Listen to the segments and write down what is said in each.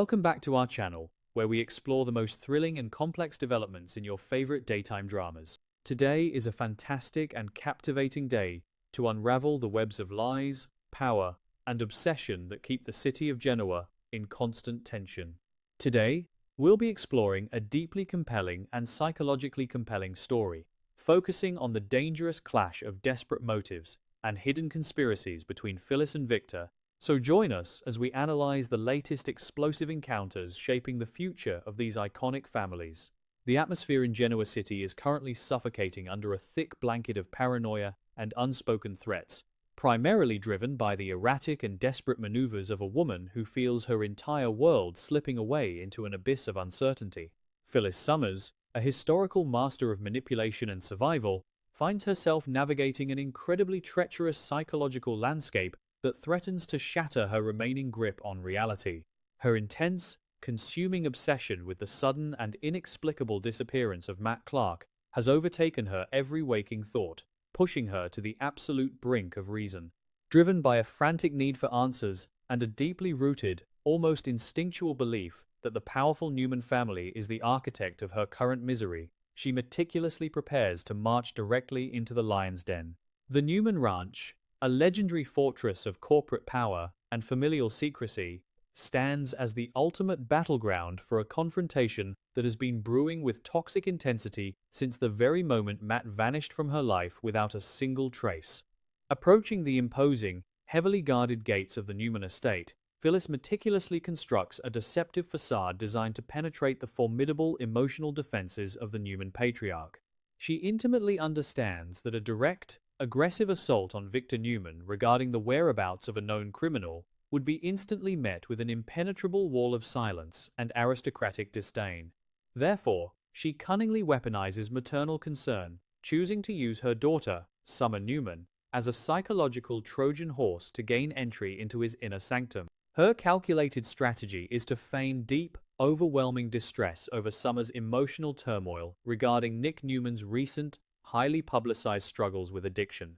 Welcome back to our channel, where we explore the most thrilling and complex developments in your favorite daytime dramas. Today is a fantastic and captivating day to unravel the webs of lies, power, and obsession that keep the city of Genoa in constant tension. Today, we'll be exploring a deeply compelling and psychologically compelling story, focusing on the dangerous clash of desperate motives and hidden conspiracies between Phyllis and Victor. So join us as we analyze the latest explosive encounters shaping the future of these iconic families. The atmosphere in Genoa City is currently suffocating under a thick blanket of paranoia and unspoken threats, primarily driven by the erratic and desperate maneuvers of a woman who feels her entire world slipping away into an abyss of uncertainty. Phyllis Summers, a historical master of manipulation and survival, finds herself navigating an incredibly treacherous psychological landscape that threatens to shatter her remaining grip on reality. Her intense, consuming obsession with the sudden and inexplicable disappearance of Matt Clark has overtaken her every waking thought, pushing her to the absolute brink of reason. Driven by a frantic need for answers and a deeply rooted, almost instinctual belief that the powerful Newman family is the architect of her current misery, she meticulously prepares to march directly into the lion's den. The Newman Ranch, a legendary fortress of corporate power and familial secrecy, stands as the ultimate battleground for a confrontation that has been brewing with toxic intensity since the very moment Matt vanished from her life without a single trace. Approaching the imposing, heavily guarded gates of the Newman estate, Phyllis meticulously constructs a deceptive facade designed to penetrate the formidable emotional defenses of the Newman patriarch. She intimately understands that a direct, aggressive assault on Victor Newman regarding the whereabouts of a known criminal would be instantly met with an impenetrable wall of silence and aristocratic disdain. Therefore, she cunningly weaponizes maternal concern, choosing to use her daughter, Summer Newman, as a psychological Trojan horse to gain entry into his inner sanctum. Her calculated strategy is to feign deep, overwhelming distress over Summer's emotional turmoil regarding Nick Newman's recent, highly publicized struggles with addiction.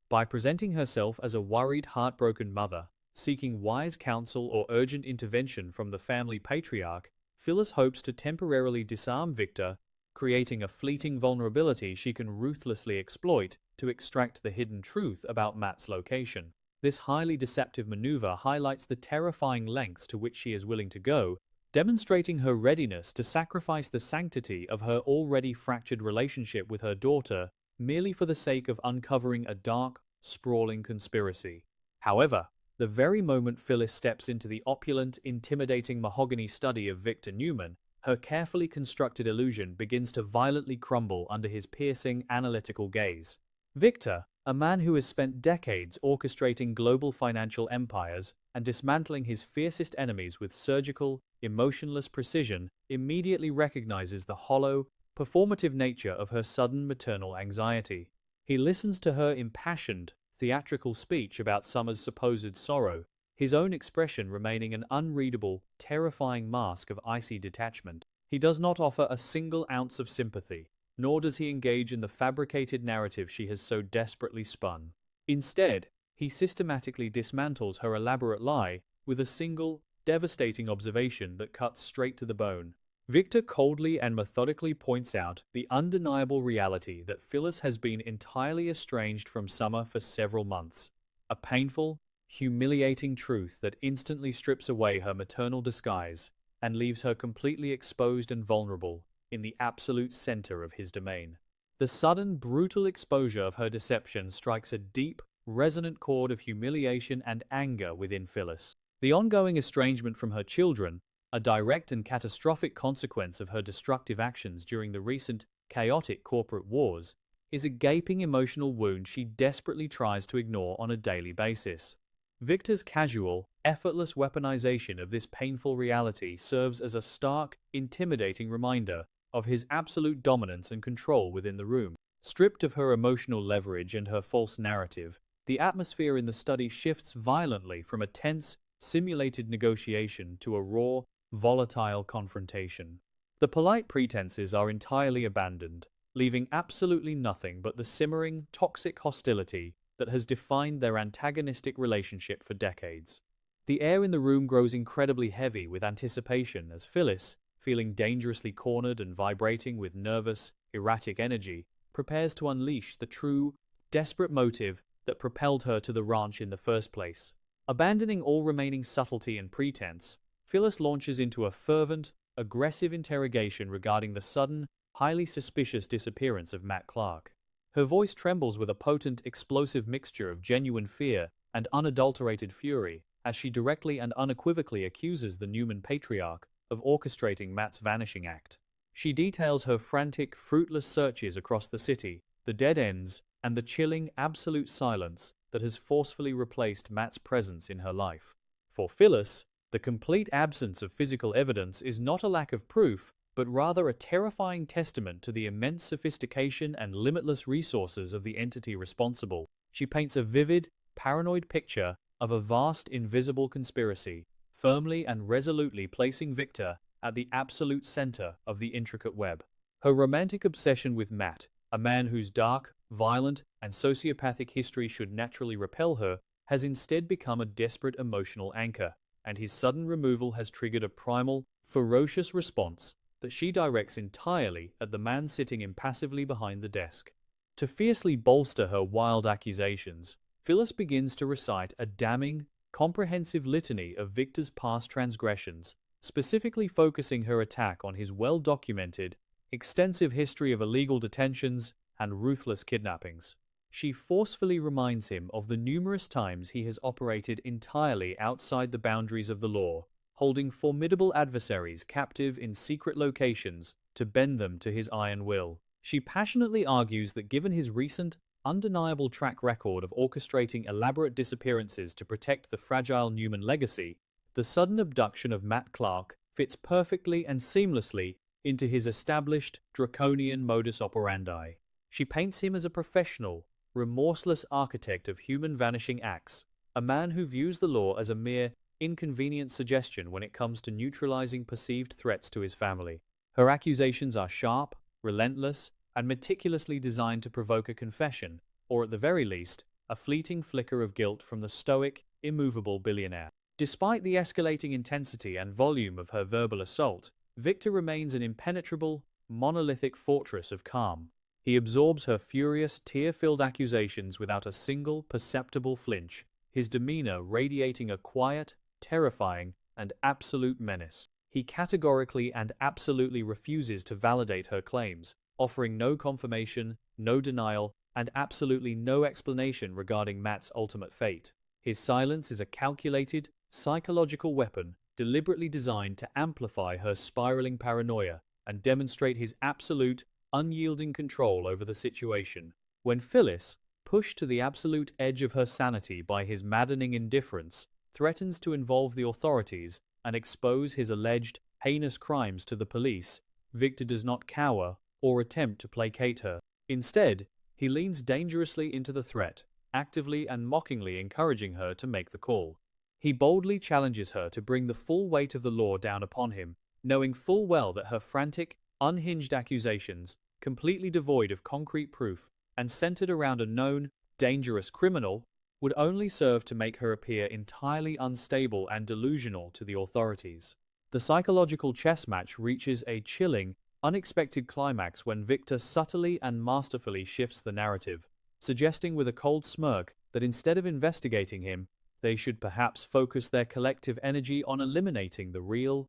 By presenting herself as a worried, heartbroken mother, seeking wise counsel or urgent intervention from the family patriarch, Phyllis hopes to temporarily disarm Victor, creating a fleeting vulnerability she can ruthlessly exploit to extract the hidden truth about Matt's location. This highly deceptive maneuver highlights the terrifying lengths to which she is willing to go, demonstrating her readiness to sacrifice the sanctity of her already fractured relationship with her daughter merely for the sake of uncovering a dark, sprawling conspiracy. However, the very moment Phyllis steps into the opulent, intimidating mahogany study of Victor Newman, her carefully constructed illusion begins to violently crumble under his piercing, analytical gaze. Victor, a man who has spent decades orchestrating global financial empires and dismantling his fiercest enemies with surgical, emotionless precision, immediately recognizes the hollow, performative nature of her sudden maternal anxiety. He listens to her impassioned, theatrical speech about Summer's supposed sorrow, his own expression remaining an unreadable, terrifying mask of icy detachment. He does not offer a single ounce of sympathy, nor does he engage in the fabricated narrative she has so desperately spun. Instead, he systematically dismantles her elaborate lie with a single, devastating observation that cuts straight to the bone. Victor coldly and methodically points out the undeniable reality that Phyllis has been entirely estranged from Summer for several months. A painful, humiliating truth that instantly strips away her maternal disguise and leaves her completely exposed and vulnerable in the absolute center of his domain. The sudden, brutal exposure of her deception strikes a deep, resonant chord of humiliation and anger within Phyllis. The ongoing estrangement from her children, a direct and catastrophic consequence of her destructive actions during the recent, chaotic corporate wars, is a gaping emotional wound she desperately tries to ignore on a daily basis. Victor's casual, effortless weaponization of this painful reality serves as a stark, intimidating reminder of his absolute dominance and control within the room. Stripped of her emotional leverage and her false narrative, the atmosphere in the study shifts violently from a tense, simulated negotiation to a raw, volatile confrontation. The polite pretenses are entirely abandoned, leaving absolutely nothing but the simmering, toxic hostility that has defined their antagonistic relationship for decades. The air in the room grows incredibly heavy with anticipation as Phyllis, feeling dangerously cornered and vibrating with nervous, erratic energy, prepares to unleash the true, desperate motive that propelled her to the ranch in the first place. Abandoning all remaining subtlety and pretense, Phyllis launches into a fervent, aggressive interrogation regarding the sudden, highly suspicious disappearance of Matt Clark. Her voice trembles with a potent, explosive mixture of genuine fear and unadulterated fury as she directly and unequivocally accuses the Newman patriarch of orchestrating Matt's vanishing act. She details her frantic, fruitless searches across the city, the dead ends, and the chilling, absolute silence that has forcefully replaced Matt's presence in her life. For Phyllis, the complete absence of physical evidence is not a lack of proof, but rather a terrifying testament to the immense sophistication and limitless resources of the entity responsible. She paints a vivid, paranoid picture of a vast, invisible conspiracy, firmly and resolutely placing Victor at the absolute center of the intricate web. Her romantic obsession with Matt, a man whose dark, violent, and sociopathic history should naturally repel her, has instead become a desperate emotional anchor, and his sudden removal has triggered a primal, ferocious response that she directs entirely at the man sitting impassively behind the desk. To fiercely bolster her wild accusations, Phyllis begins to recite a damning, comprehensive litany of Victor's past transgressions, specifically focusing her attack on his well-documented, extensive history of illegal detentions and ruthless kidnappings. She forcefully reminds him of the numerous times he has operated entirely outside the boundaries of the law, holding formidable adversaries captive in secret locations to bend them to his iron will. She passionately argues that given his recent, undeniable track record of orchestrating elaborate disappearances to protect the fragile Newman legacy, the sudden abduction of Matt Clark fits perfectly and seamlessly into his established, draconian modus operandi. She paints him as a professional, remorseless architect of human vanishing acts, a man who views the law as a mere, inconvenient suggestion when it comes to neutralizing perceived threats to his family. Her accusations are sharp, relentless, and meticulously designed to provoke a confession, or at the very least, a fleeting flicker of guilt from the stoic, immovable billionaire. Despite the escalating intensity and volume of her verbal assault, Victor remains an impenetrable, monolithic fortress of calm. He absorbs her furious, tear-filled accusations without a single perceptible flinch, his demeanor radiating a quiet, terrifying, and absolute menace. He categorically and absolutely refuses to validate her claims, offering no confirmation, no denial, and absolutely no explanation regarding Matt's ultimate fate. His silence is a calculated, psychological weapon deliberately designed to amplify her spiraling paranoia and demonstrate his absolute, unyielding control over the situation. When Phyllis, pushed to the absolute edge of her sanity by his maddening indifference, threatens to involve the authorities and expose his alleged heinous crimes to the police, Victor does not cower or attempt to placate her. Instead, he leans dangerously into the threat, actively and mockingly encouraging her to make the call. He boldly challenges her to bring the full weight of the law down upon him, knowing full well that her frantic, unhinged accusations, completely devoid of concrete proof and centered around a known, dangerous criminal, would only serve to make her appear entirely unstable and delusional to the authorities. The psychological chess match reaches a chilling, unexpected climax when Victor subtly and masterfully shifts the narrative, suggesting with a cold smirk that instead of investigating him, they should perhaps focus their collective energy on eliminating the real,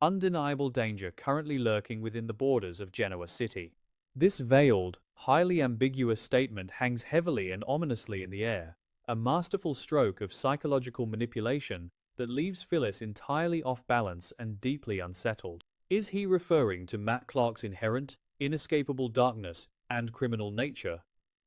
undeniable danger currently lurking within the borders of Genoa City. This veiled, highly ambiguous statement hangs heavily and ominously in the air, a masterful stroke of psychological manipulation that leaves Phyllis entirely off balance and deeply unsettled. Is he referring to Matt Clark's inherent, inescapable darkness and criminal nature?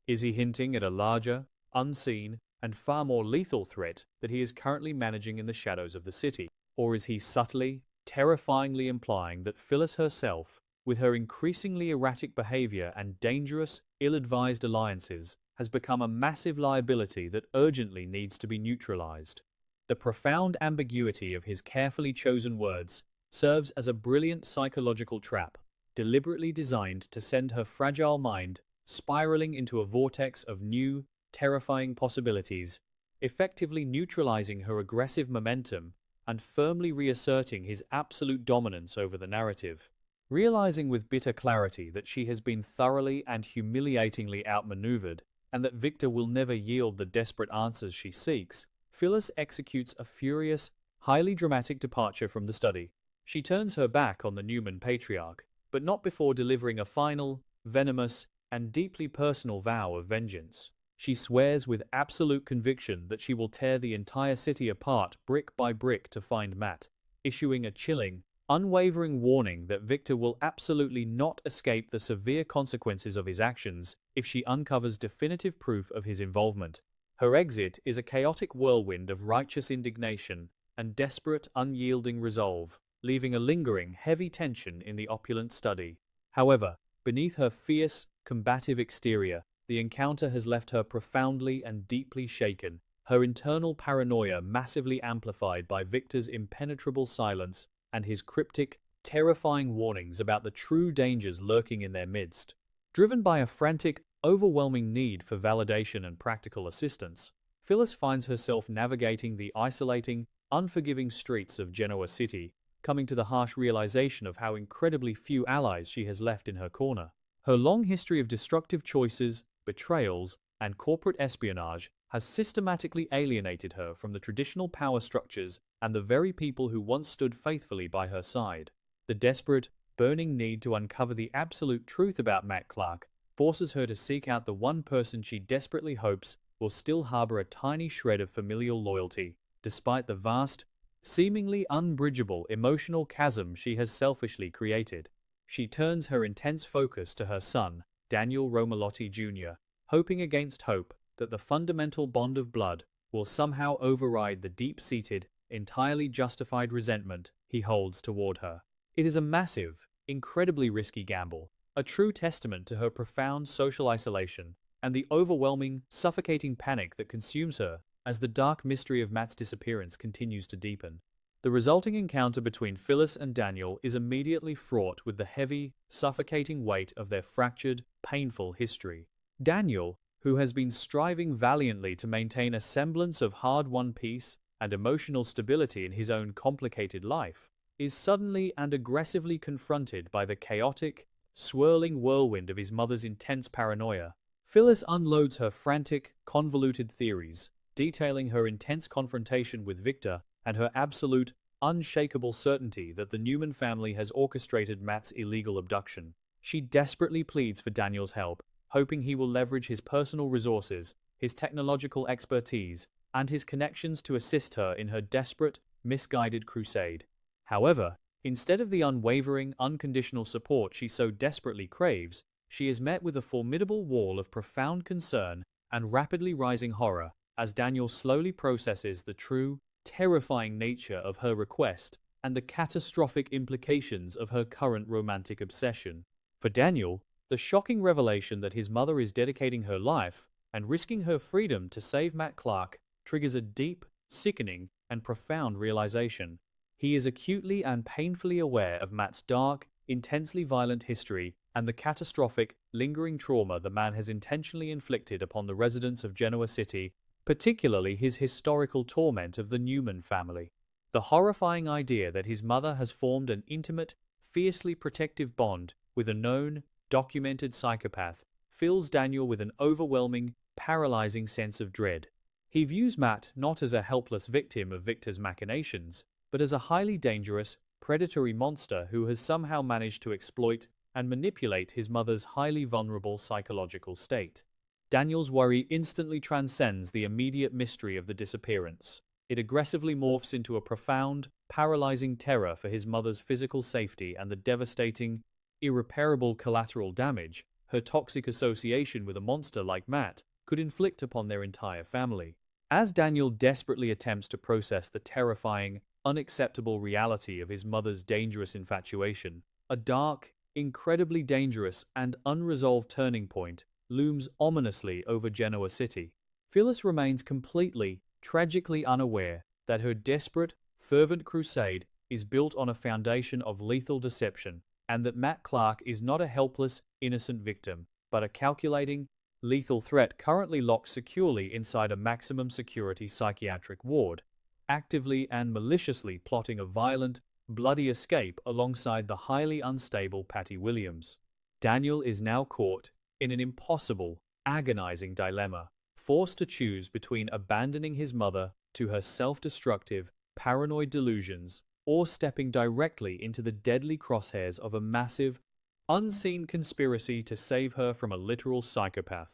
Is he hinting at a larger, unseen, and far more lethal threat that he is currently managing in the shadows of the city? Or is he subtly, terrifyingly implying that Phyllis herself, with her increasingly erratic behavior and dangerous, ill-advised alliances, has become a massive liability that urgently needs to be neutralized? The profound ambiguity of his carefully chosen words serves as a brilliant psychological trap, deliberately designed to send her fragile mind spiraling into a vortex of new, terrifying possibilities effectively neutralizing her aggressive momentum and firmly reasserting his absolute dominance over the narrative. Realizing with bitter clarity that she has been thoroughly and humiliatingly outmaneuvered, and that Victor will never yield the desperate answers she seeks, Phyllis executes a furious, highly dramatic departure from the study. She turns her back on the Newman patriarch, but not before delivering a final, venomous, and deeply personal vow of vengeance. She swears with absolute conviction that she will tear the entire city apart brick by brick to find Matt, issuing a chilling, unwavering warning that Victor will absolutely not escape the severe consequences of his actions if she uncovers definitive proof of his involvement. Her exit is a chaotic whirlwind of righteous indignation and desperate, unyielding resolve, leaving a lingering, heavy tension in the opulent study. However, beneath her fierce, combative exterior, the encounter has left her profoundly and deeply shaken, her internal paranoia massively amplified by Victor's impenetrable silence and his cryptic, terrifying warnings about the true dangers lurking in their midst. Driven by a frantic, overwhelming need for validation and practical assistance, Phyllis finds herself navigating the isolating, unforgiving streets of Genoa City, coming to the harsh realization of how incredibly few allies she has left in her corner. Her long history of destructive choices, betrayals, and corporate espionage has systematically alienated her from the traditional power structures and the very people who once stood faithfully by her side. The desperate, burning need to uncover the absolute truth about Matt Clark forces her to seek out the one person she desperately hopes will still harbor a tiny shred of familial loyalty, despite the vast, seemingly unbridgeable emotional chasm she has selfishly created. She turns her intense focus to her son, Daniel Romalotti Jr., hoping against hope that the fundamental bond of blood will somehow override the deep-seated, entirely justified resentment he holds toward her. It is a massive, incredibly risky gamble, a true testament to her profound social isolation and the overwhelming, suffocating panic that consumes her as the dark mystery of Matt's disappearance continues to deepen. The resulting encounter between Phyllis and Daniel is immediately fraught with the heavy, suffocating weight of their fractured, painful history. Daniel, who has been striving valiantly to maintain a semblance of hard-won peace and emotional stability in his own complicated life, is suddenly and aggressively confronted by the chaotic, swirling whirlwind of his mother's intense paranoia. Phyllis unloads her frantic, convoluted theories, detailing her intense confrontation with Victor and her absolute, unshakable certainty that the Newman family has orchestrated Matt's illegal abduction. She desperately pleads for Daniel's help, hoping he will leverage his personal resources, his technological expertise, and his connections to assist her in her desperate, misguided crusade. However, instead of the unwavering, unconditional support she so desperately craves, she is met with a formidable wall of profound concern and rapidly rising horror as Daniel slowly processes the true, terrifying nature of her request and the catastrophic implications of her current romantic obsession. For Daniel, the shocking revelation that his mother is dedicating her life and risking her freedom to save Matt Clark triggers a deep, sickening, and profound realization. He is acutely and painfully aware of Matt's dark, intensely violent history and the catastrophic, lingering trauma the man has intentionally inflicted upon the residents of Genoa City, particularly his historical torment of the Newman family. The horrifying idea that his mother has formed an intimate, fiercely protective bond with a known, documented psychopath fills Daniel with an overwhelming, paralyzing sense of dread. He views Matt not as a helpless victim of Victor's machinations, but as a highly dangerous, predatory monster who has somehow managed to exploit and manipulate his mother's highly vulnerable psychological state. Daniel's worry instantly transcends the immediate mystery of the disappearance. It aggressively morphs into a profound, paralyzing terror for his mother's physical safety and the devastating, irreparable collateral damage her toxic association with a monster like Matt could inflict upon their entire family. As Daniel desperately attempts to process the terrifying, unacceptable reality of his mother's dangerous infatuation, a dark, incredibly dangerous and unresolved turning point looms ominously over Genoa City. Phyllis remains completely, tragically unaware that her desperate, fervent crusade is built on a foundation of lethal deception, and that Matt Clark is not a helpless, innocent victim, but a calculating, lethal threat currently locked securely inside a maximum security psychiatric ward, actively and maliciously plotting a violent, bloody escape alongside the highly unstable Patty Williams. Daniel is now caught in an impossible, agonizing dilemma, forced to choose between abandoning his mother to her self-destructive, paranoid delusions or stepping directly into the deadly crosshairs of a massive, unseen conspiracy to save her from a literal psychopath.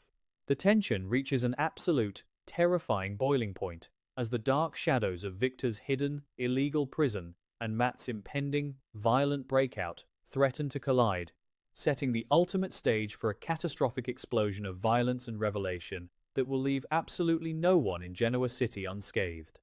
The tension reaches an absolute, terrifying boiling point as the dark shadows of Victor's hidden, illegal prison and Matt's impending, violent breakout threaten to collide, setting the ultimate stage for a catastrophic explosion of violence and revelation that will leave absolutely no one in Genoa City unscathed.